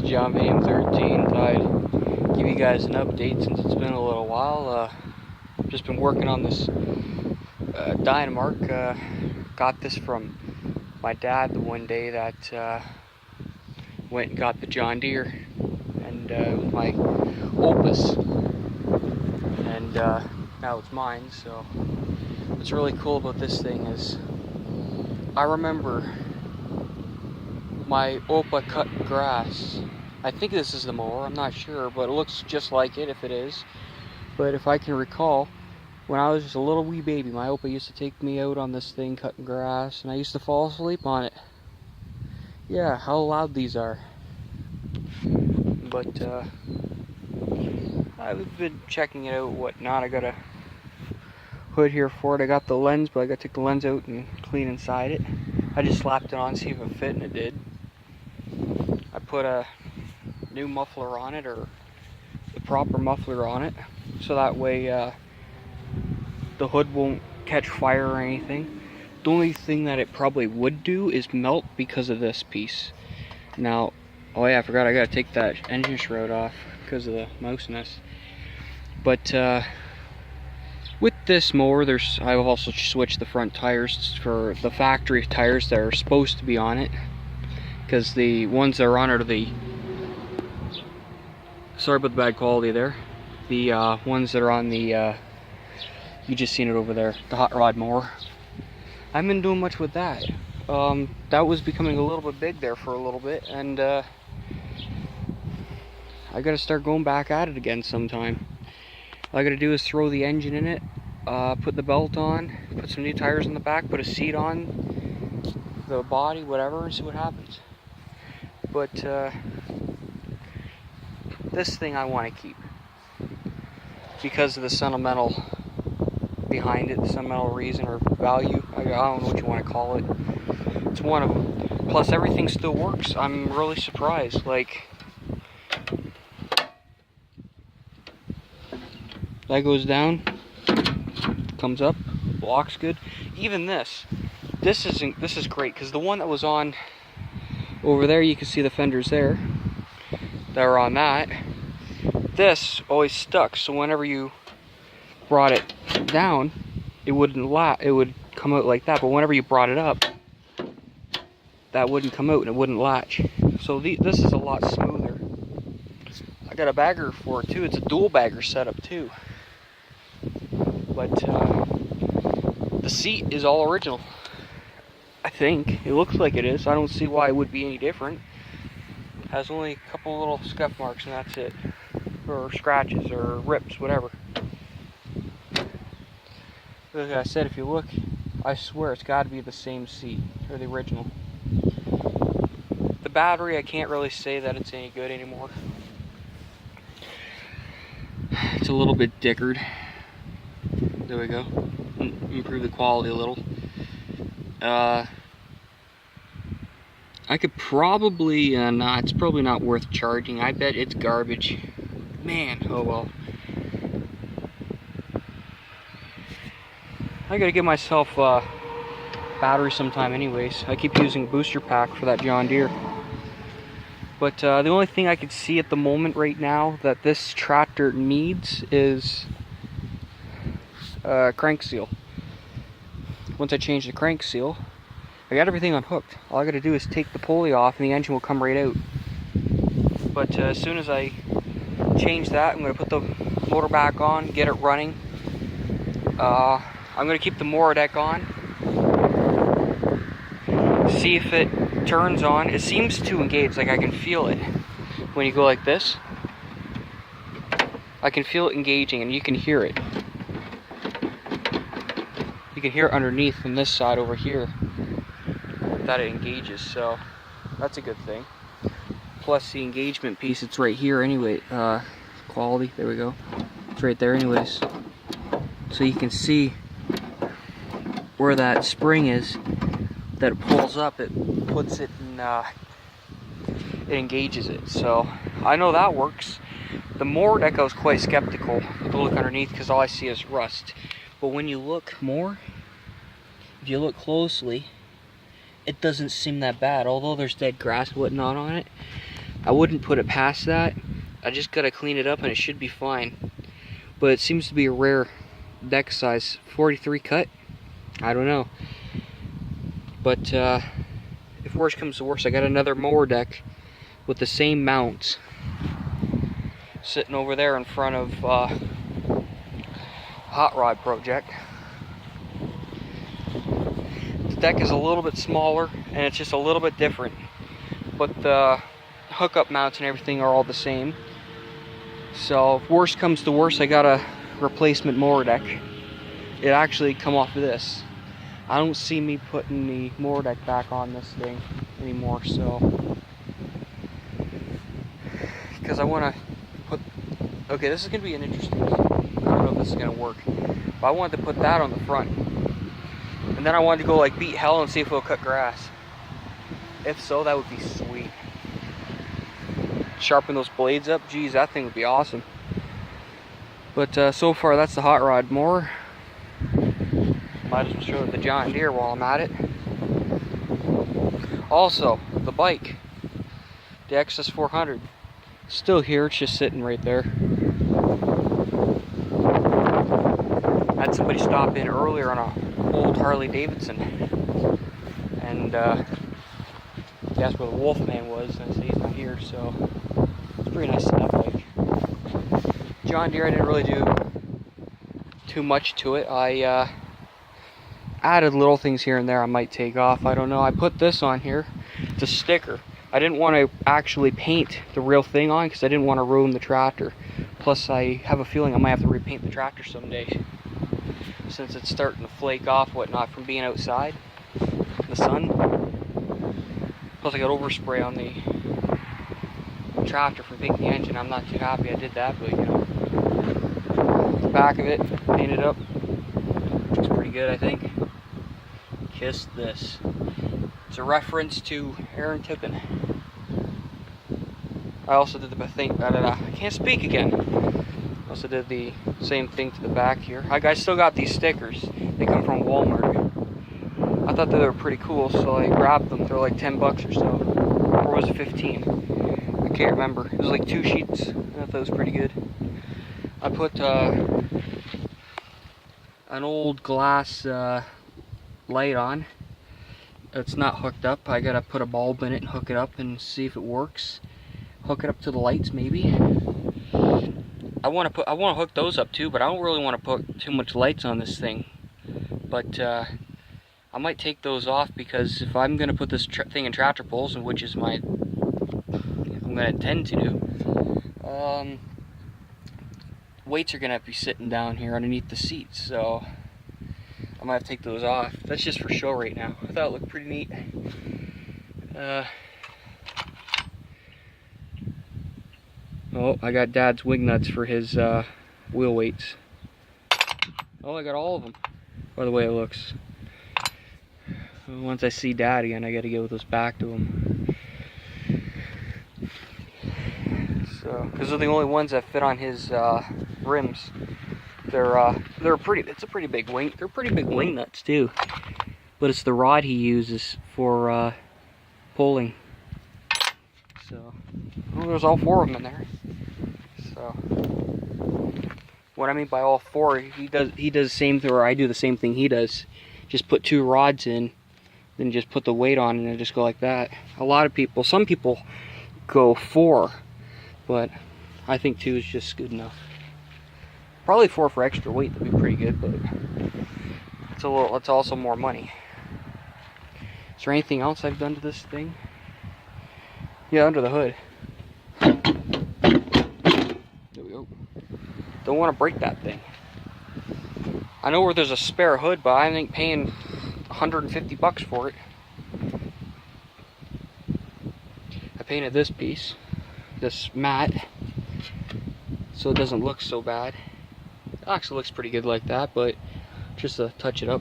John Deere 13. Thought I'd give you guys an update since it's been a little while. Just been working on this dynamark. Got this from my dad the one day that went and got the John Deere, and it was my opus, and now it's mine. So what's really cool about this thing is I remember my Opa cut grass. I think this is the mower, I'm not sure, but it looks just like it if it is. But if I can recall, when I was just a little wee baby, my Opa used to take me out on this thing cutting grass, and I used to fall asleep on it. Yeah, how loud these are. But I've been checking it out, whatnot. I got a hood here for it. I got the lens, but I got to take the lens out and clean inside it. I just slapped it on, see if it fit, and it did. I put a new muffler on it, or the proper muffler on it, so that way the hood won't catch fire or anything. The only thing that it probably would do is melt because of this piece. Now, oh yeah, I forgot, I gotta take that engine shroud off because of the mouse nest. But with this mower, I've also switched the front tires for the factory tires that are supposed to be on it, because the ones that are on it are the, sorry about the bad quality there, the ones that are on the you just seen it over there, the hot rod mower. I haven't been doing much with that. That was becoming a little bit big there for a little bit, and I gotta start going back at it again sometime. All I gotta do is throw the engine in it, put the belt on, put some new tires in the back, put a seat on the body, whatever, and see what happens. But this thing I want to keep because of the sentimental behind it, the sentimental reason or value. I don't know what you want to call it. It's one of them. Plus, everything still works. I'm really surprised. Like, that goes down, comes up, locks good. Even this is great, because the one that was on over there, you can see the fenders there that are on that. This always stuck, so whenever you brought it down, it would come out like that. But whenever you brought it up, that wouldn't come out and it wouldn't latch. So this is a lot smoother. I got a bagger for it too. It's a dual bagger setup too. But the seat is all original. I think it looks like it is. I don't see why it would be any different. It has only a couple little scuff marks and that's it, or scratches or rips, whatever. Like I said, if you look, I swear it's got to be the same seat, or the original. The battery, I can't really say that it's any good anymore. It's a little bit dickered. There we go. Improve the quality a little. I could probably, nah, it's probably not worth charging. I bet it's garbage. Man, oh well. I gotta give myself battery sometime anyways. I keep using booster pack for that John Deere. But the only thing I could see at the moment right now that this tractor needs is crank seal. Once I change the crank seal, I got everything unhooked. All I gotta do is take the pulley off and the engine will come right out. But as soon as I change that, I'm gonna put the motor back on, get it running. I'm going to keep the mower deck on, see if it turns on. It seems to engage, like I can feel it. When you go like this, I can feel it engaging, and you can hear it. You can hear it underneath from this side over here that it engages, so that's a good thing. Plus the engagement piece, it's right here anyway. Quality, there we go. It's right there anyways. So you can see where that spring is that it pulls up, it puts it in, it engages it. So I know that works. The mower deck I was quite skeptical to look underneath because all I see is rust. But when you look more, if you look closely, it doesn't seem that bad. Although there's dead grass and whatnot on it, I wouldn't put it past that. I just gotta clean it up and it should be fine. But it seems to be a rare deck size. 43 cut? I don't know. But if worse comes to worse, I got another mower deck with the same mounts sitting over there in front of hot rod project. The deck is a little bit smaller and it's just a little bit different, but the hookup mounts and everything are all the same. So if worse comes to worse, I got a replacement mower deck. It actually come off of this. I don't see me putting the mower deck back on this thing anymore, so because I want to put, okay, this is going to be an interesting, I don't know if this is going to work, but I wanted to put that on the front, and then I wanted to go like beat hell and see if it'll cut grass. If so, that would be sweet. Sharpen those blades up, geez, that thing would be awesome. But so far, that's the hot rod mower. Might as well show the John Deere while I'm at it. Also, the bike, the XS400, still here, it's just sitting right there. I had somebody stop in earlier on an old Harley Davidson and he asked where the Wolfman was, and I said he's not here, so it's pretty nice setup. Like John Deere, I didn't really do too much to it. I added little things here and there I might take off, I don't know. I put this on here, it's a sticker. I didn't want to actually paint the real thing on because I didn't want to ruin the tractor. Plus I have a feeling I might have to repaint the tractor someday, since it's starting to flake off whatnot from being outside in the sun. Plus I got overspray on the tractor for painting the engine. I'm not too happy I did that, but you know, the back of it painted up, looks pretty good, I think. Kiss this. It's a reference to Aaron Tippin. I also did the thing, I can't speak again. I also did the same thing to the back here. I still got these stickers. They come from Walmart. I thought they were pretty cool, so I grabbed them. They're like 10 bucks or so. Or was it 15? I can't remember. It was like 2 sheets. I thought that was pretty good. I put an old glass light on. It's not hooked up. I gotta put a bulb in it and hook it up and see if it works. Hook it up to the lights maybe. I want to hook those up too, but I don't really want to put too much lights on this thing. But I might take those off, because if I'm gonna put this thing in tractor pulls, and which is I'm gonna intend to do, weights are gonna be sitting down here underneath the seats, so I might have to take those off. That's just for show right now. I thought it looked pretty neat. Oh, I got Dad's wing nuts for his wheel weights. Oh, I got all of them, by the way it looks. Once I see Dad again, I gotta give those back to him. So, those are the only ones that fit on his rims. They're pretty. It's a pretty big wing. They're pretty big wing nuts too. But it's the rod he uses for pulling. So, well, there's all 4 of them in there. So, what I mean by all 4, he does the same thing, or I do the same thing he does. Just put 2 rods in, then just put the weight on, and then just go like that. A lot of people, some people go 4, but I think 2 is just good enough. Probably 4 for extra weight would be pretty good, but it's also more money. Is there anything else I've done to this thing? Yeah, under the hood. There we go. Don't want to break that thing. I know where there's a spare hood, but I ain't paying 150 bucks for it. I painted this piece, this matte, so it doesn't look so bad. It actually looks pretty good like that, but just to touch it up.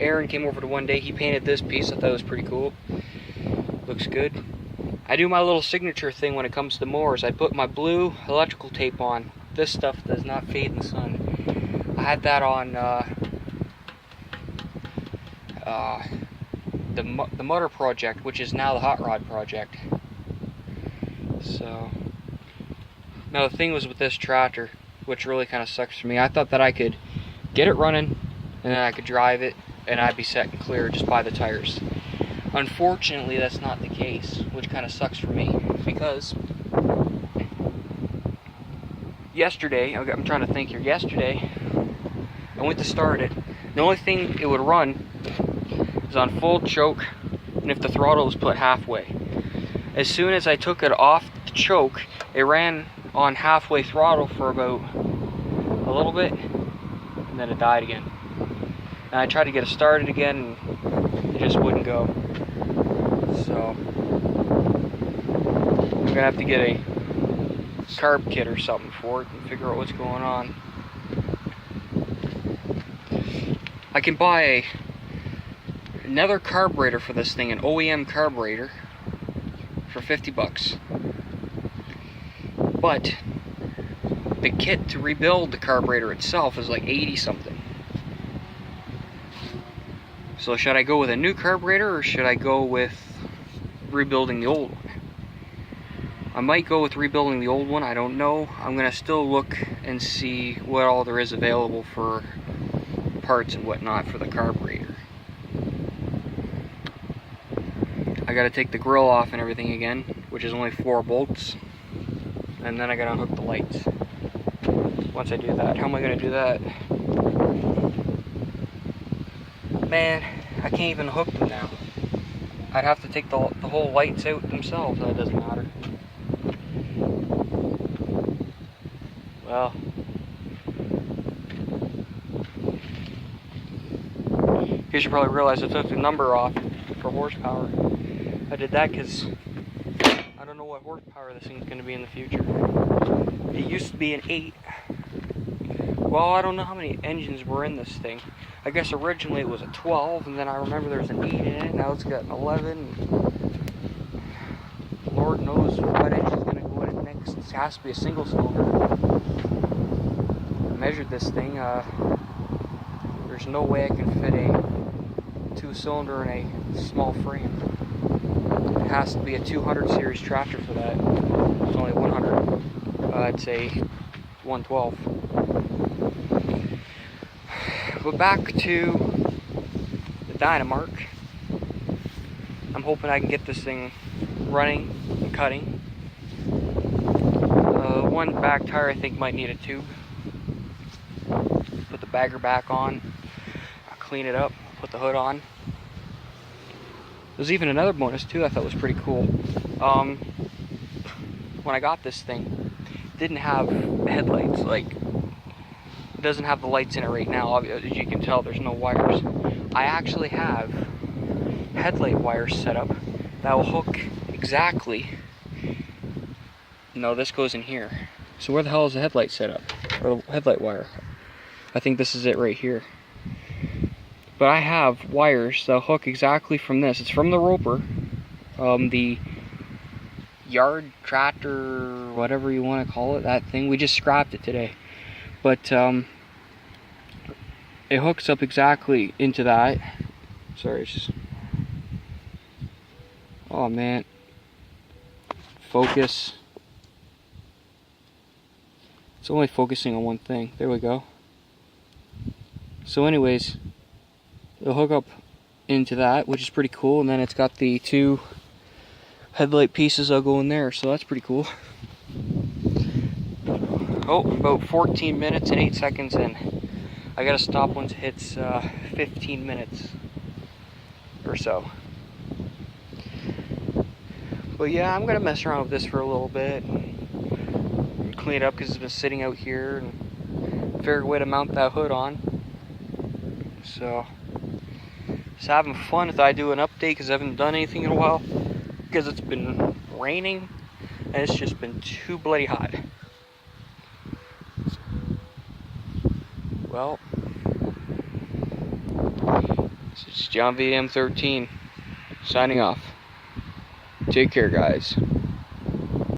Aaron came over to one day, he painted this piece. I thought it was pretty cool. Looks good. I do my little signature thing when it comes to mowers. I put my blue electrical tape on. This stuff does not fade in the the the motor project, which is now the hot rod project. So now the thing was with this tractor, which really kind of sucks for me, I thought that I could get it running and then I could drive it and I'd be set and clear just by the tires. Unfortunately, that's not the case, which kind of sucks for me, because yesterday, I'm trying to think here, yesterday I went to start it. The only thing it would run is on full choke, and if the throttle was put halfway. As soon as I took it off the choke, it ran on halfway throttle for about a little bit, and then it died again. And I tried to get it started again, and it just wouldn't go. So I'm gonna have to get a carb kit or something for it and figure out what's going on. I can buy another carburetor for this thing, an OEM carburetor, for 50 bucks. But the kit to rebuild the carburetor itself is like 80 something. So should I go with a new carburetor or should I go with rebuilding the old one? I might go with rebuilding the old one, I don't know. I'm gonna still look and see what all there is available for parts and whatnot for the carburetor. I gotta take the grill off and everything again, which is only 4 bolts. And then I gotta unhook the lights. Once I do that, how am I gonna do that? Man, I can't even hook them now. I'd have to take the whole lights out themselves. That doesn't matter. Well, you should probably realize I took the number off for horsepower. I did that because I don't know what horsepower this thing's going to be in the future. It used to be an 8. Well, I don't know how many engines were in this thing. I guess originally it was a 12, and then I remember there was an 8 in it. Now it's got an 11. Lord knows what engine's going to go in it next. It has to be a single cylinder. I measured this thing. There's no way I can fit a 2-cylinder in a small frame. It has to be a 200 series tractor for that. It's only 100. I'd say 112. But back to the Dynamark. I'm hoping I can get this thing running and cutting. One back tire I think might need a tube. Put the bagger back on. I'll clean it up. Put the hood on. There's even another bonus too I thought was pretty cool. When I got this thing, it didn't have headlights. Like, it doesn't have the lights in it right now. As you can tell, there's no wires. I actually have headlight wires set up that will hook exactly. No, this goes in here. So where the hell is the headlight set up? Or the headlight wire? I think this is it right here. But I have wires that hook exactly from this. It's from the roper. The yard tractor, whatever you want to call it, that thing. We just scrapped it today. But it hooks up exactly into that. Sorry, it's just... Oh man. Focus. It's only focusing on one thing. There we go. So anyways, it'll hook up into that, which is pretty cool, and then it's got the 2 headlight pieces that'll go in there, so that's pretty cool. Oh, about 14 minutes and 8 seconds in. I gotta stop once it hits 15 minutes or so. But yeah, I'm gonna mess around with this for a little bit and clean it up because it's been sitting out here, and figure a way to mount that hood on. So, just having fun if I do an update because I haven't done anything in a while because it's been raining and it's just been too bloody hot. Well, this is John VM13 signing off. Take care, guys.